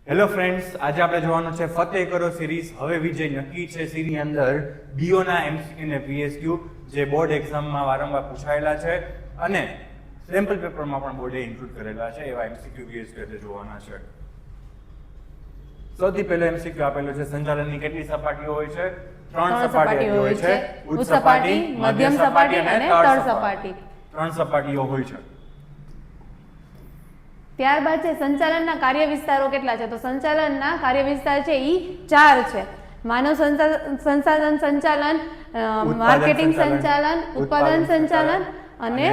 Hello friends, આજે આપણે જોવાનું છે ફતેહ કરો સિરીઝ. હવે વિજય નક્કી છે સિરીઝની અંદર બીઓના એમસીક્યુ ને પીએસક્યુ જે બોર્ડ એક્ઝામમાં વારંવાર પૂછાયેલા છે અને સેમ્પલ પેપરમાં પણ બોર્ડે ઇન્ક્લુડ કરેલા છે એવા એમસીક્યુ પીએસક્યુ આજે જોવાના છે. સૌથી પહેલો એમસીક્યુ આપેલો છે સંચાલનની કેટલી સપાટીઓ હોય છે? 3 સપાટીઓ હોય છે. ઉચ્ચ સપાટી, મધ્યમ સપાટી અને તળ સપાટી. 3 સપાટીઓ હોય છે. ત્યારબાદ છે સંચાલનના કાર્ય વિસ્તારો કેટલા છે? તો સંચાલનના કાર્ય વિસ્તાર છે ઈ 4 છે. માનવ સંસાધન સંચાલન, માર્કેટિંગ સંચાલન, ઉત્પાદન સંચાલન અને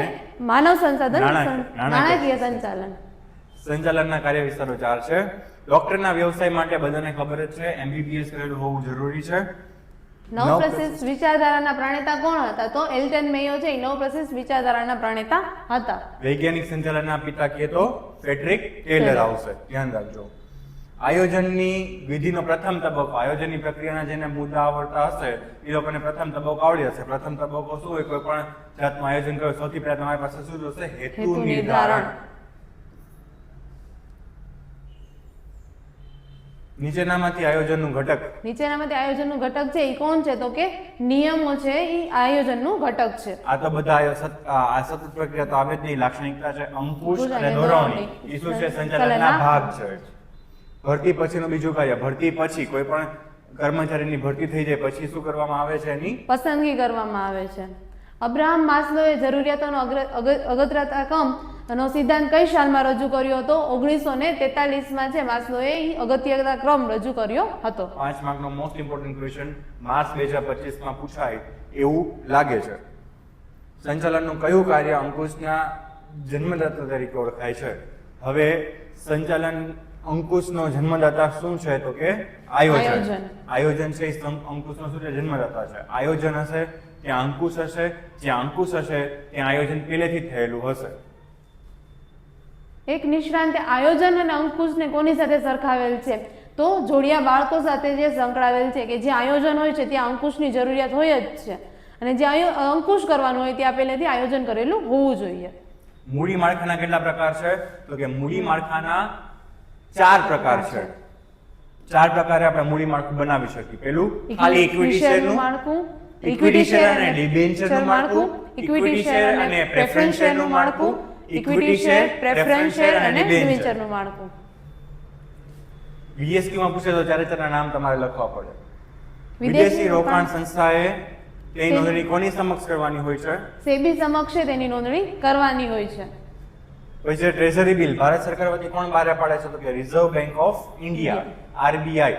માનવ સંસાધન નાણાકીય સંચાલન. સંચાલનના કાર્ય વિસ્તારો 4 છે. ડોક્ટરના વ્યવસાય માટે બધાને ખબર જ છે એમબીબીએસ કરેલું હોવું જરૂરી છે. નવપ્રશિષ્ટ વિચારધારાના પ્રણેતા કોણ હતા? તો એલ્ટન મેયો છે એ નવપ્રશિષ્ટ વિચારધારાના પ્રણેતા હતા. વૈજ્ઞાનિક સંચાલનના પિતા કે તો ફ્રેડરિક ટેલર આવશે, ધ્યાન રાખજો. આયોજનની વિધિનો પ્રથમ તબક્કો, આયોજનની પ્રક્રિયાના જેને મુદ્દા આવડતા હશે એ લોકોને પ્રથમ તબક્કો આવડી હશે. પ્રથમ તબક્કો શું હોય? કોઈ પણ જાતનું આયોજન કરો સૌથી પહેલા તમારી પાસે શું જોશે? હેતુ નિર્ધારણ. નીચેનામાંથી આયોજનનું ઘટક આયોજનનું ઘટક છે એ કોણ છે? તો કે નિયમો છે એ આયોજનનું ઘટક છે. આ તો બધા આ સતત પ્રક્રિયા તો આવે જ નહીં. લાક્ષણિકતા છે અંકુશ અને દોરવણી. એ શું છે? સંચાલનના ભાગ છે. ભરતી પછીનું બીજું કાર્ય, ભરતી પછી કોઈ પણ કર્મચારીની ભરતી થઈ જાય પછી શું કરવામાં આવે છે? એની પસંદગી કરવામાં આવે છે. અબ્રાહમ માસ્લોએ જરૂરિયાતોનો અગ્રતાક્રમ નો સિદ્ધાંત કઈ સાલમાં રજૂ કર્યો હતો? 1943માં છે માસ્લોએ અગત્યતા ક્રમ રજૂ કર્યો હતો. 5 માર્કનો મોસ્ટ ઇમ્પોર્ટન્ટ ક્વેશ્ચન માર્ચ 2025માં પૂછાય એવું લાગે છે. સંચાલનનું કયું કાર્ય અંકુશના જન્મદાતા તરીકે ઓળખાય છે? હવે સંચાલન અંકુશનો જન્મદાતા શું છે? તો કે આયોજન. આયોજન છે અંકુશનો શું છે? જન્મદાતા છે. આયોજન હશે ત્યાં અંકુશ હશે, જ્યાં અંકુશ હશે ત્યાં આયોજન પહેલેથી જ થયેલું હશે. એક નિષ્ણાંતે આયોજન અને અંકુશને કોની સાથે સરખાવેલ છે? તો જોડિયા બાળકો સાથે જે સંકળાવેલ છે કે જ્યાં આયોજન હોય છે ત્યાં અંકુશની જરૂરિયાત હોય જ છે અને જ્યાં અંકુશ કરવાનું હોય ત્યાં પહેલેથી આયોજન કરેલું હોવું જોઈએ. મૂડી માળખાના કેટલા પ્રકાર છે? તો કે મૂડી માળખાના 4 પ્રકાર છે. 4 પ્રકારે આપણે મૂડી માળખું બનાવી શકીએ. પહેલું ખાલી ઇક્વિટી શેરનું માળખું, ઇક્વિટી શેર અને ડિબેન્ચરનું માળખું, ઇક્વિટી શેર અને પ્રેફરન્સ શેરનું માળખું, ઇક્વિટી શેર, પ્રેફરન્સ શેર અને ડિબેન્ચરનું માળખું. વીએસક્યુ માં પૂછે તો 4 નામ તમારે લખવા પડે. વિદેશી રોકાણ સંસ્થાએ તેની નોંધણી કોની સમક્ષ કરવાની હોય છે? સેબી સમક્ષ તેની નોંધણી કરવાની હોય છે. પછી ટ્રેઝરી બિલ ભારત સરકાર વતી કોણ બહાર પાડે છે? તો કે reserve bank of India, RBI.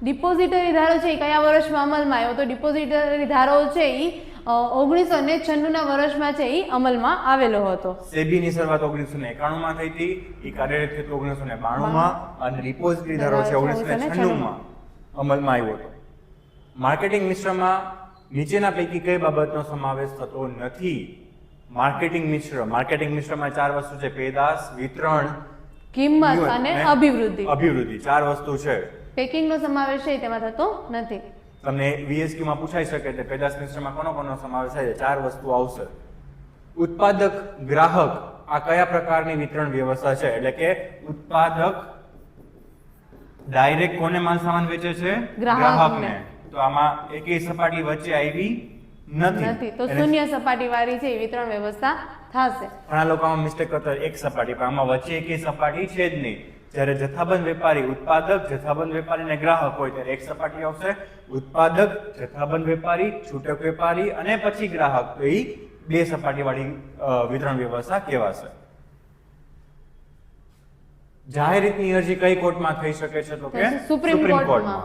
Depository ધારો છે એ કયા વર્ષમાં અમલમાં આવ્યો? તો ડિપોઝિટરી ધારો છે એ 1996ના વર્ષમાં છે એ અમલમાં આવેલો હતો. સેબીની શરૂઆત 1991માં થઈ હતી, એ કાર્યરત થયું 1992માં અને ડિપોઝિટરી ધારો છે 1996માં અમલમાં આવ્યો હતો. માર્કેટિંગ મિશ્રમાં નીચેના પૈકી કઈ બાબતનો સમાવેશ થતો નથી? માર્કેટિંગ મિશ્રમાં 4 વસ્તુ છે: પેદાશ, વિતરણ, કિંમત અને અભિવૃદ્ધિ. 4 વસ્તુ છે. પેકિંગનો સમાવેશ છે તેમાં થતો નથી. તમને વીએસક્યુ માં પૂછાઈ શકે છે પેદાશ મિશ્રમાં કોનો સમાવેશ થાય છે? 4 વસ્તુ આવશે. ઉત્પાદક, ગ્રાહક આ કયા પ્રકારની વિતરણ વ્યવસ્થા છે? એટલે કે ઉત્પાદક ડાયરેક્ટ કોને માલ સામાન વેચે છે? ગ્રાહકને. તો આમાં એકેય સપાટી વચ્ચે આવી નથી, તો શૂન્ય સપાટી વાળી છે વિતરણ વ્યવસ્થા થશે. ઘણા લોકો આમાં મિસ્ટેક કરતા એક સપાટી, પણ આમાં વચ્ચે એકેય સપાટી છે જ નહીં. જ્યારે જથ્થાબંધ વેપારી, ઉત્પાદક, જથ્થાબંધ વેપારી અને ગ્રાહક હોય ત્યારે એક સપાટી આવશે. ઉત્પાદક, જથ્થાબંધ વેપારી, છૂટક વેપારી અને પછી ગ્રાહક, તો એ 2 સપાટી વાળી વિતરણ વ્યવસ્થા કહેવાશે. જાહેર હિતની અરજી કઈ કોર્ટમાં થઈ શકે છે? તો કે સુપ્રીમ કોર્ટમાં.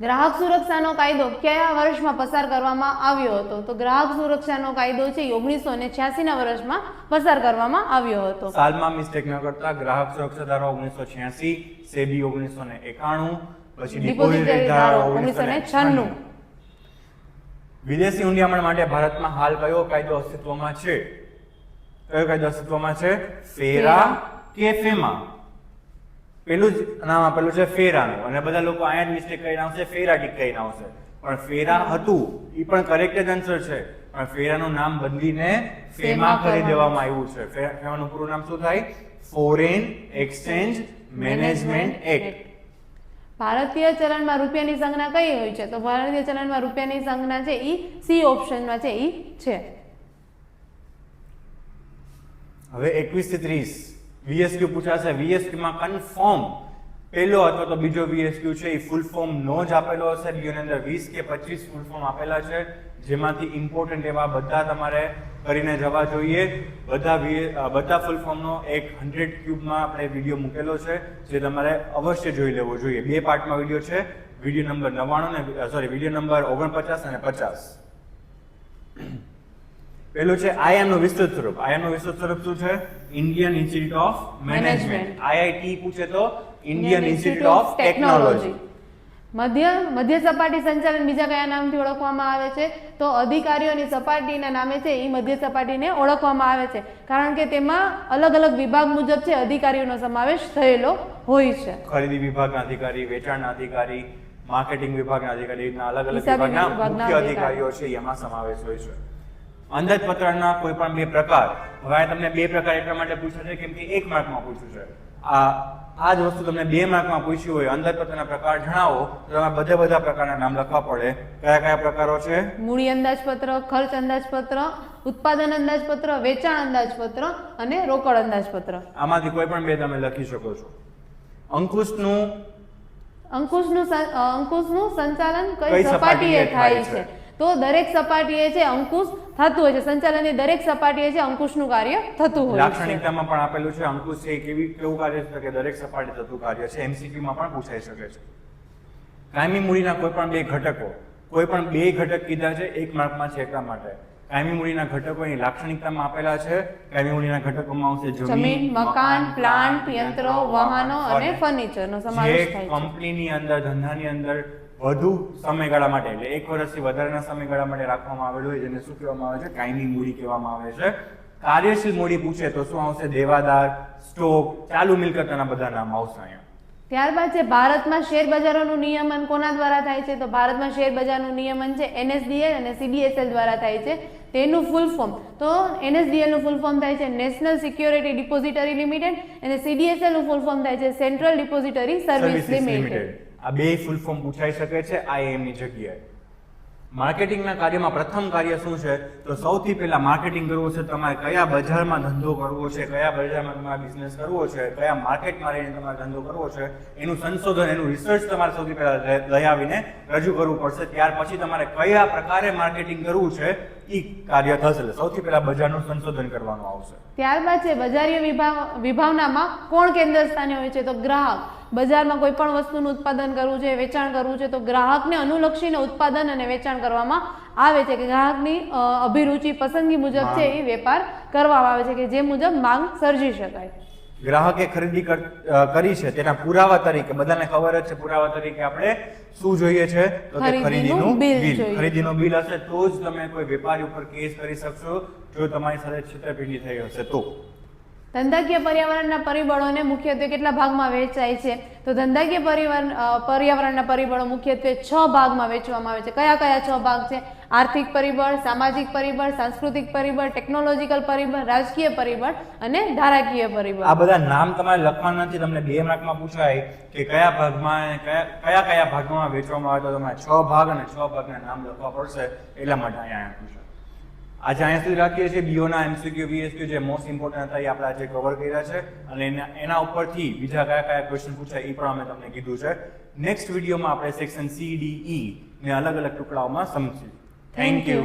ગ્રાહક સુરક્ષાનો કાયદો કયા વર્ષમાં પસાર કરવામાં આવ્યો હતો? તો ગ્રાહક સુરક્ષાનો કાયદો છે 1986ના વર્ષમાં પસાર કરવામાં આવ્યો હતો. સાલમાં મિસ્ટેક ન કરતા. ગ્રાહક સુરક્ષા ધારો 1986, સેબી 1991, પછી ડિપોઝિટરી ધારો 1996. વિદેશી ઊંડિયામણ માટે ભારતમાં હાલ કયો કાયદો અસ્તિત્વમાં છે? ફેરા કે ફેમા? પેલું જ નામ આપેલું છે ફેરાનું અને બધા લોકો અહીંયા જ મિસ્ટેક કરીને આવશે, ફેરાટિક કહીને આવશે. પણ ફેરા હતું એ પણ કરેક્ટ જ આન્સર છે, પણ ફેરાનું નામ બદલીને ફેમા કરી દેવામાં આવ્યું છે. ફેમાનું પૂરું નામ શું થાય? Foreign exchange management act. ભારતીય ચલણમાં રૂપિયાની સંજ્ઞા કઈ હોય છે? તો ભારતીય ચલણમાં રૂપિયાની સંજ્ઞા છે ઈ સી ઓપ્શનમાં છે ઈ છે. હવે 21 થી 30 VSQ પૂછાશે. VSQ માં કન્ફર્મ પહેલો અથવા તો બીજો VSQ છે એ ફૂલ ફોર્મ નો જ આપેલો હશે. બીઓની અંદર 20 કે 25 ફૂલ ફોર્મ આપેલા છે, જેમાંથી ઇમ્પોર્ટન્ટ એવા બધા તમારે કરીને જવા જોઈએ. બધા ફૂલ ફોર્મનો એક 100 ક્યુબમાં આપણે વિડીયો મૂકેલો છે, જે તમારે અવશ્ય જોઈ લેવો જોઈએ. બે પાર્ટમાં વિડીયો છે, વિડીયો નંબર 99 ને વિડીયો નંબર 49 અને 50. પેલું છે IIM નું વિસ્તૃત સ્વરૂપ. IIM નું વિસ્તૃત સ્વરૂપ શું છે? Indian institute of management. IIT પૂછે તો ઇન્ડિયન ઇન્સ્ટિટ્યૂટ ઓફ ટેકનોલોજી. મધ્ય સપાટી સંચાલન બીજા કયા નામથી ઓળખવામાં આવે છે? તો અધિકારીઓની સપાટીના નામે છે એ મધ્ય સપાટીને ઓળખવામાં આવે છે, કારણ કે તેમાં અલગ અલગ વિભાગ મુજબ છે અધિકારીઓનો સમાવેશ થયેલો હોય છે. ખરીદી વિભાગના અધિકારી, વેચાણના અધિકારી, માર્કેટિંગ વિભાગના અધિકારી, અલગ અલગ હિસાબી વિભાગના વિભાગના મુખ્ય અધિકારીઓ છે એમાં સમાવેશ હોય છે. અંદાજપત્રના કોઈ પણ બે પ્રકાર. હવે આ તમને બે પ્રકાર એટલા માટે પૂછ્યા છે કેમ કે 1 માર્કમાં પૂછ્યું છે. આ જ વસ્તુ તમને 2 માર્કમાં પૂછ્યું હોય, અંદાજપત્રના પ્રકાર જણાવો, તો તમારે બધા પ્રકારના નામ લખવા પડે. કયા કયા પ્રકારો છે? મૂડી અંદાજપત્ર, ખર્ચ અંદાજપત્ર, ઉત્પાદન અંદાજપત્ર, વેચાણ અંદાજપત્ર અને રોકડ અંદાજપત્ર. આમાંથી કોઈ પણ બે તમે લખી શકો છો. અંકુશનું સંચાલન કઈ સપાટીએ થાય છે? તો દરેક સપાટીએ છે અંકુશ થતું હોય છે. સંચાલનની દરેક સપાટીએ છે અંકુશનું કાર્ય થતું હોય છે. લાક્ષણિકતામાં પણ આપેલું છે અંકુશ છે કેવું કાર્ય છે કે દરેક સપાટી થતું કાર્ય છે. MCQ માં પણ પૂછાઈ શકે છે. કાયમી મૂડીના કોઈ પણ બે ઘટકો, કોઈ પણ બે ઘટક કીધા છે 1 માર્કમાં છે એટલા માટે. કાયમી મૂડીના ઘટકોની લાક્ષણિકતામાં આપેલા છે. કાયમી મૂડીના ઘટકોમાં આવશે જમીન, મકાન, પ્લાન્ટ, યંત્રો, વાહનો અને ફર્નિચરનો સમાવેશ થાય છે. કંપનીની અંદર, ધંધાની અંદર વધુ સમયગાળા માટે એટલે 1 વર્ષથી વધારેના સમયગાળા માટે રાખવામાં આવેલું હોય જેને શું કહેવામાં આવે છે? કાયમી મૂડી કહેવામાં આવે છે. કાર્યશીલ મૂડી પૂછે તો શું આવશે? દેવાદાર, સ્ટોક, ચાલુ મિલકતના બધા નામ આવશે અહીંયા. ત્યારબાદ છે ભારતમાં શેર બજારોનું નિયમન કોના દ્વારા થાય છે? તો ભારતમાં શેર બજારનું નિયમન છે NSDL અને CDSL દ્વારા થાય છે. તેનું ફૂલ ફોર્મ તો NSDL નું ફૂલ ફોર્મ થાય છે નેશનલ સિક્યોરિટી ડિપોઝિટરી લિમિટેડ અને CDSL નું ફૂલ ફોર્મ થાય છે સેન્ટ્રલ ડિપોઝિટરી સર્વિસ લિમિટેડ. આ બે ફૂલ ફોર્મ પૂછાઈ શકે છે IIM ની જગ્યાએ. માર્કેટિંગના કાર્યમાં પ્રથમ કાર્ય શું છે? તો સૌથી પહેલા માર્કેટિંગ કરવું છે. તમારે કયા બજારમાં ધંધો કરવો છે, કયા બજારમાં તમારે બિઝનેસ કરવો છે, કયા માર્કેટમાં રહીને તમારે ધંધો કરવો છે, એનું સંશોધન, એનું રિસર્ચ તમારે સૌથી પહેલા લઈ આવીને રજૂ કરવું પડશે. ત્યાર પછી તમારે કયા પ્રકારે માર્કેટિંગ કરવું છે એ કાર્ય થશે. સૌથી પહેલા બજારનું સંશોધન કરવાનું આવશે. ત્યારબાદ છે બજારીય વિભાવનામાં કોણ કેન્દ્ર સ્થાને હોય છે? તો ગ્રાહક. બજારમાં કોઈ પણ વસ્તુનું ઉત્પાદન કરવું છે, વેચાણ કરવું છે, તો ગ્રાહકને અનુલક્ષીને ઉત્પાદન અને વેચાણ કરવામાં આવે છે કે ગ્રાહકની અભિરુચિ, પસંદગી મુજબ છે એ વેપાર કરવામાં આવે છે કે જે મુજબ માંગ સર્જી શકાય. ગ્રાહકે ખરીદી કરી છે તેના પુરાવા તરીકે, બધાને ખબર જ છે પુરાવા તરીકે આપણે શું જોઈએ છે? તો કે ખરીદીનું બિલ. ખરીદીનું બિલ હશે તો જ તમે કોઈ વેપારી ઉપર કેસ કરી શકશો જો તમારી સાથે છેતરપિંડી થઈ હશે તો. ધંધાકીય પર્યાવરણના પરિબળોને મુખ્યત્વે કેટલા ભાગમાં વહેંચાય છે? તો ધંધાકીય પર્યાવરણના પરિબળો મુખ્યત્વે 6 ભાગમાં વહેંચવામાં આવે છે. કયા કયા 6 ભાગ છે? આર્થિક પરિબળ, સામાજિક પરિબળ, સાંસ્કૃતિક પરિબળ, ટેકનોલોજીકલ પરિબળ, રાજકીય પરિબળ અને ધારાકીય પરિબળ. આ બધા નામ તમારે લખવાના નથી. તમને 2 માર્કમાં પૂછાય કે કયા ભાગમાં કયા ભાગમાં વહેંચવામાં આવે તો તમારે 6 ભાગ અને 6 ભાગના નામ લખવા પડશે. એટલા માટે અહીંયા પૂછાય. આજે અહીંયા સુધી રાખીએ છીએ. બીઓના MCQ, VSQ જે મોસ્ટ ઇમ્પોર્ટન્ટ હતા એ આપણે આજે કવર કર્યા છે અને એના ઉપરથી બીજા કયા કયા ક્વેશ્ચન પૂછાય એ પણ અમે તમને કીધું છે. નેક્સ્ટ વિડીયોમાં આપણે સેક્શન C, D, E ને અલગ અલગ ટુકડાઓમાં સમજીશું. Thank you.